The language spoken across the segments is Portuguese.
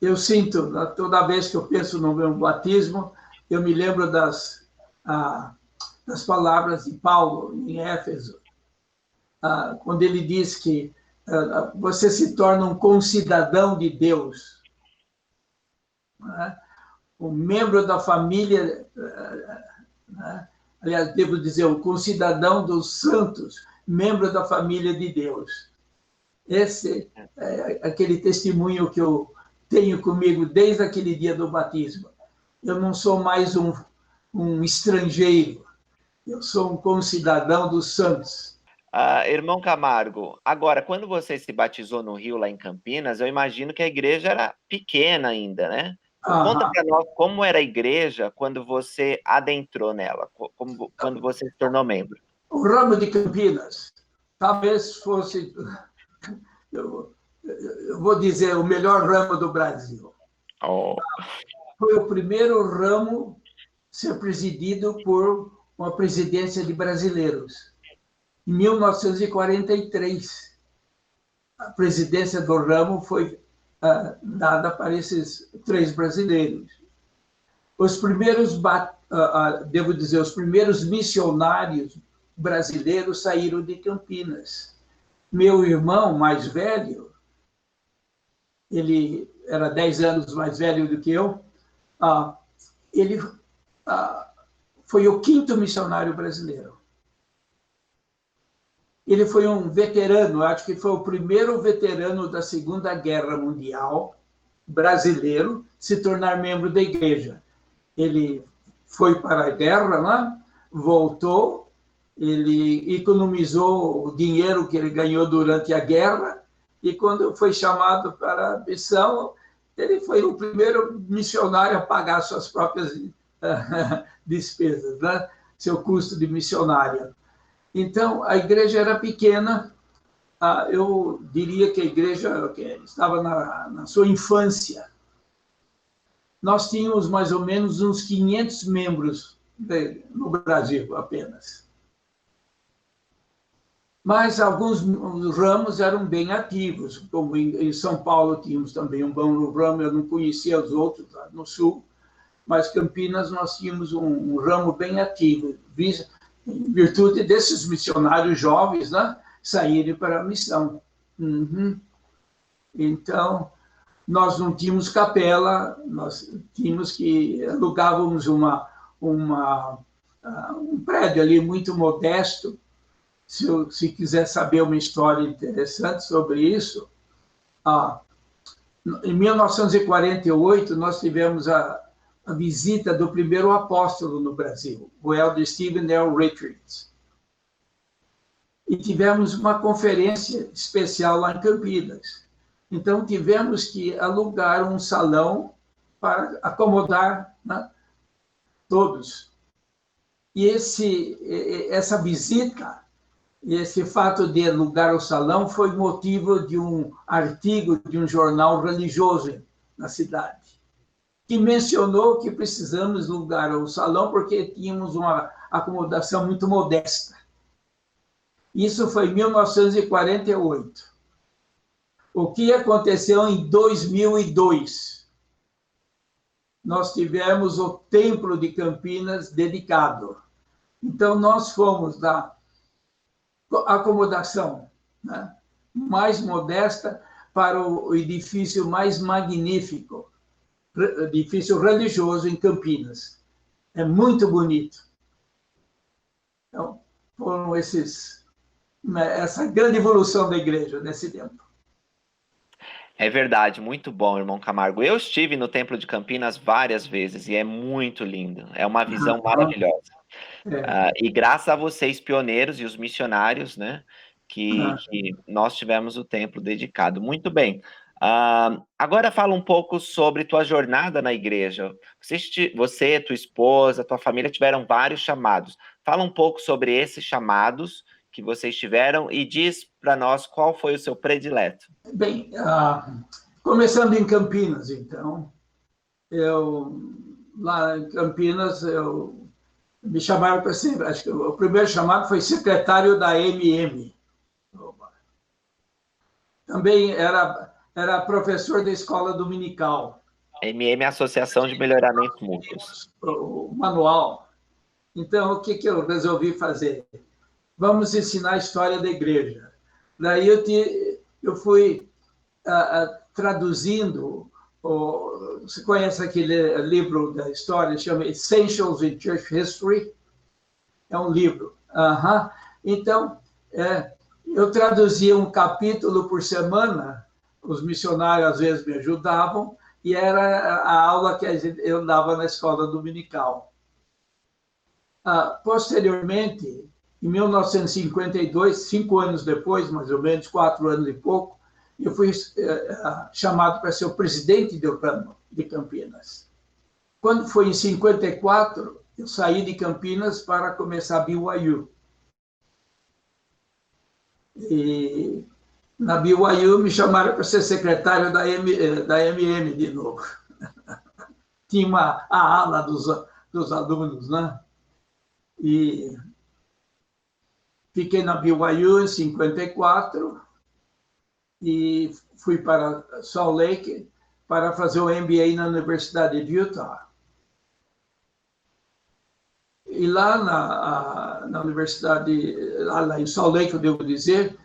eu sinto, toda vez que eu penso no meu batismo, eu me lembro das palavras de Paulo em Éfeso, quando ele diz que você se torna um concidadão de Deus, né? Um membro da família, né? Aliás, devo dizer, um concidadão dos santos, membro da família de Deus. Esse é aquele testemunho que eu tenho comigo desde aquele dia do batismo. Eu não sou mais um estrangeiro, eu sou um concidadão dos santos. Irmão Camargo, agora, quando você se batizou no Rio, lá em Campinas, eu imagino que a igreja era pequena ainda, né? Conta para nós como era a igreja quando você adentrou nela, quando você se tornou membro. O ramo de Campinas talvez fosse, eu vou dizer, o melhor ramo do Brasil. Oh. Foi o primeiro ramo a ser presidido por uma presidência de brasileiros. Em 1943, a presidência do ramo foi dada para esses 3 brasileiros. Os primeiros, devo dizer, os primeiros missionários brasileiros saíram de Campinas. Meu irmão mais velho, ele era 10 anos mais velho do que eu, ele foi o 5º missionário brasileiro. Ele foi um veterano, acho que foi o primeiro veterano da Segunda Guerra Mundial brasileiro se tornar membro da igreja. Ele foi para a guerra lá, voltou, ele economizou o dinheiro que ele ganhou durante a guerra e quando foi chamado para a missão, ele foi o primeiro missionário a pagar suas próprias despesas, né? Seu custo de missionário. Então, a igreja era pequena, eu diria que a igreja estava na sua infância. Nós tínhamos mais ou menos uns 500 membros no Brasil apenas. Mas alguns ramos eram bem ativos, como em São Paulo tínhamos também um bom ramo, eu não conhecia os outros lá no Sul, mas Campinas nós tínhamos um ramo bem ativo, em virtude desses missionários jovens, né, saírem para a missão. Então, nós não tínhamos capela, nós tínhamos que alugávamos um prédio ali muito modesto. Se quiser saber uma história interessante sobre isso, em 1948 nós tivemos a visita do primeiro apóstolo no Brasil, o elder Stephen L. Richards. E tivemos uma conferência especial lá em Campinas. Então, tivemos que alugar um salão para acomodar, né, todos. E essa visita, esse fato de alugar o salão foi motivo de um artigo de um jornal religioso na cidade, que mencionou que precisamos alugar o salão porque tínhamos uma acomodação muito modesta. Isso foi em 1948. O que aconteceu em 2002? Nós tivemos o Templo de Campinas dedicado. Então, nós fomos da acomodação, né, mais modesta para o edifício mais magnífico, edifício religioso em Campinas. É muito bonito. Então, foram essa grande evolução da igreja nesse tempo. É verdade, muito bom, irmão Camargo. Eu estive no Templo de Campinas várias vezes e é muito lindo. É uma visão maravilhosa. E graças a vocês, pioneiros e os missionários, né, que nós tivemos o templo dedicado. Muito bem. Agora fala um pouco sobre tua jornada na igreja. Você, tua esposa, tua família tiveram vários chamados. Fala um pouco sobre esses chamados que vocês tiveram e diz para nós qual foi o seu predileto. Bem, começando em Campinas, então, lá em Campinas, me chamaram para ser, acho que o primeiro chamado foi secretário da MM. Também era professor da escola dominical. MM é Associação de Melhoramentos Mútuos. O manual. Então, o que eu resolvi fazer? Vamos ensinar a história da igreja. Daí eu fui traduzindo. Você conhece aquele livro da história, chama Essentials in Church History? É um livro. Então, eu traduzia um capítulo por semana, os missionários às vezes me ajudavam, e era a aula que eu dava na escola dominical. Posteriormente, em 1952, 5 anos depois, mais ou menos, 4 anos e pouco, eu fui chamado para ser o presidente de Campinas. Quando foi em 54, eu saí de Campinas para começar a BYU. E na BYU me chamaram para ser secretário da MM de novo. Tinha a ala dos alunos, né? E fiquei na BYU em 54 e fui para Salt Lake para fazer o MBA na Universidade de Utah. E lá na universidade, lá em Salt Lake, eu devo dizer,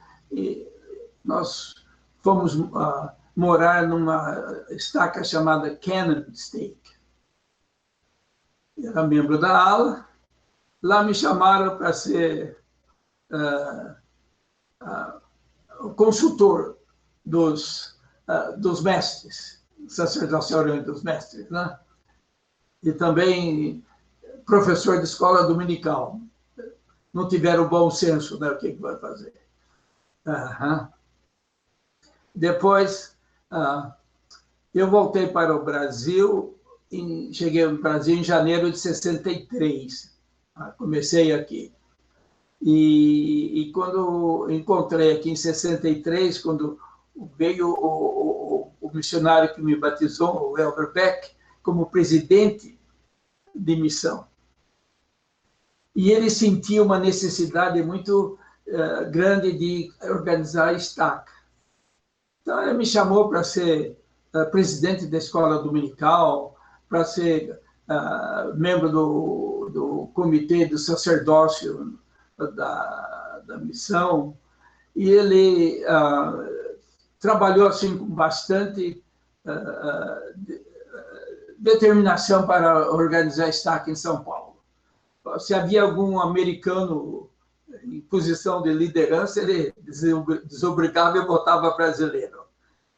nós fomos morar numa estaca chamada Cannon Stake. Eu era membro da ala. Lá me chamaram para ser o consultor dos mestres, sacerdocial dos mestres, né? E também professor de escola dominical. Não tiveram bom senso, né? O que vai fazer? Depois, eu voltei para o Brasil, cheguei no Brasil em janeiro de 63. Comecei aqui. E quando encontrei aqui em 63, quando veio o missionário que me batizou, o Elber Beck, como presidente de missão. E ele sentia uma necessidade muito grande de organizar a estaca. Então, ele me chamou para ser presidente da escola dominical, para ser membro do comitê do sacerdócio da missão. E ele trabalhou assim, com bastante determinação para organizar a estaca em São Paulo. Se havia algum americano em posição de liderança, ele desobrigava e botava brasileiro.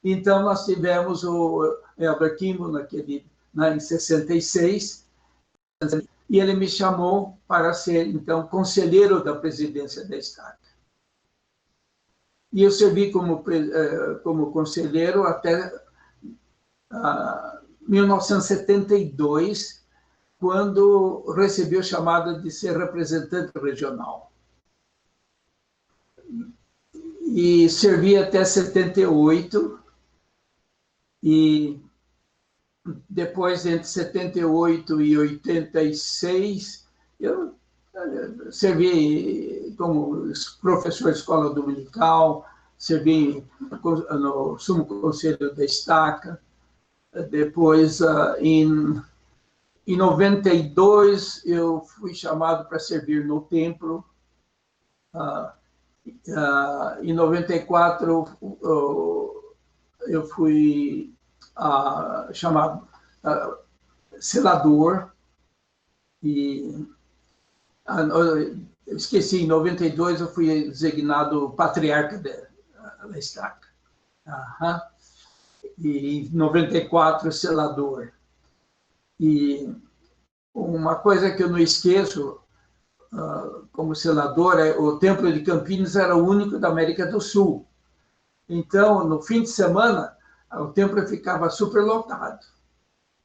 Então, nós tivemos o Elber Kimball em 66, e ele me chamou para ser, então, conselheiro da presidência da estaca. E eu servi como conselheiro até 1972, quando recebi o chamado de ser representante regional. E servi até 78, e depois, entre 78 e 86, eu servi como professor de escola dominical, servi no sumo conselho da estaca. Depois, em 92, eu fui chamado para servir no templo. Em 94, eu fui chamado selador. E eu esqueci, em 92 eu fui designado patriarca da estaca. E em 94, selador. E uma coisa que eu não esqueço, como selador, o Templo de Campinas era o único da América do Sul. Então, no fim de semana, o templo ficava superlotado.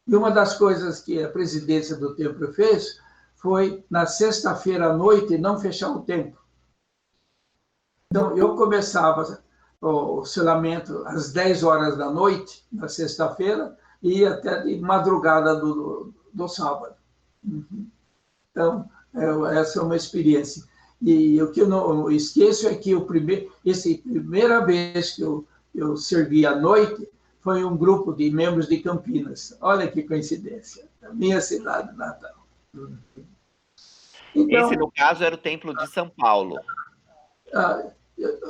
E uma das coisas que a presidência do templo fez foi, na sexta-feira à noite, não fechar o templo. Então, eu começava o selamento às 10 horas da noite, na sexta-feira, e ia até de madrugada do sábado. Então, essa é uma experiência. E o que eu não esqueço é que primeira vez que eu eu servi à noite, foi um grupo de membros de Campinas. Olha que coincidência, a minha cidade natal. Então, esse, no caso, era o Templo de São Paulo.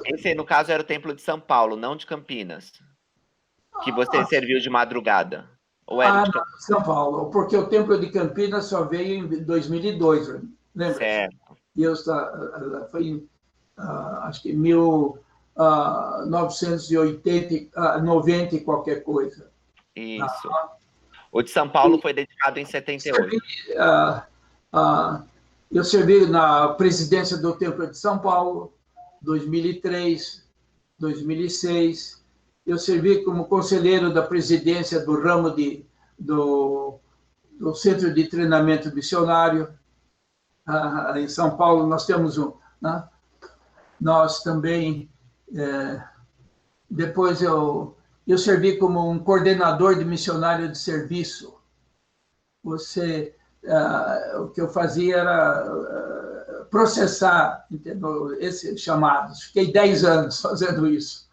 Esse, no caso, era o Templo de São Paulo, não de Campinas. Que você serviu de madrugada. Ou era de São Paulo, porque o Templo de Campinas só veio em 2002, lembra? Certo. E eu foi em, acho que 1980, 90 e qualquer coisa. Isso. O de São Paulo foi dedicado em 78. Eu servi na presidência do Templo de São Paulo, 2003, 2006. Eu servi como conselheiro da presidência do ramo do Centro de Treinamento Missionário. Em São Paulo, nós temos nós também... depois eu servi como um coordenador de missionário de serviço. O que eu fazia era processar, entendeu? Esses chamados. Fiquei 10 anos fazendo isso.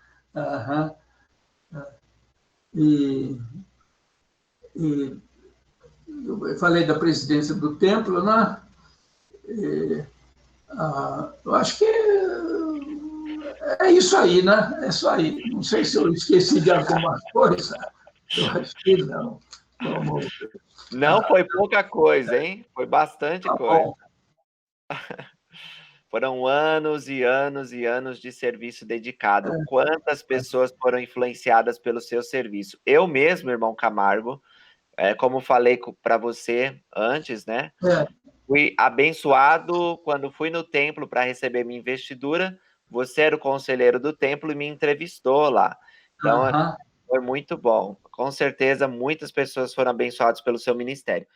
Eu falei da presidência do templo, né? Eu acho que é isso aí, né? É isso aí. Não sei se eu esqueci de alguma coisa. Eu acho que não. Não foi pouca coisa, hein? Foi bastante coisa. Foram anos e anos e anos de serviço dedicado. Quantas pessoas foram influenciadas pelo seu serviço? Eu mesmo, irmão Camargo, como falei para você antes, né? Fui abençoado quando fui no templo para receber minha investidura. Você era o conselheiro do templo e me entrevistou lá. Então, foi muito bom. Com certeza, muitas pessoas foram abençoadas pelo seu ministério.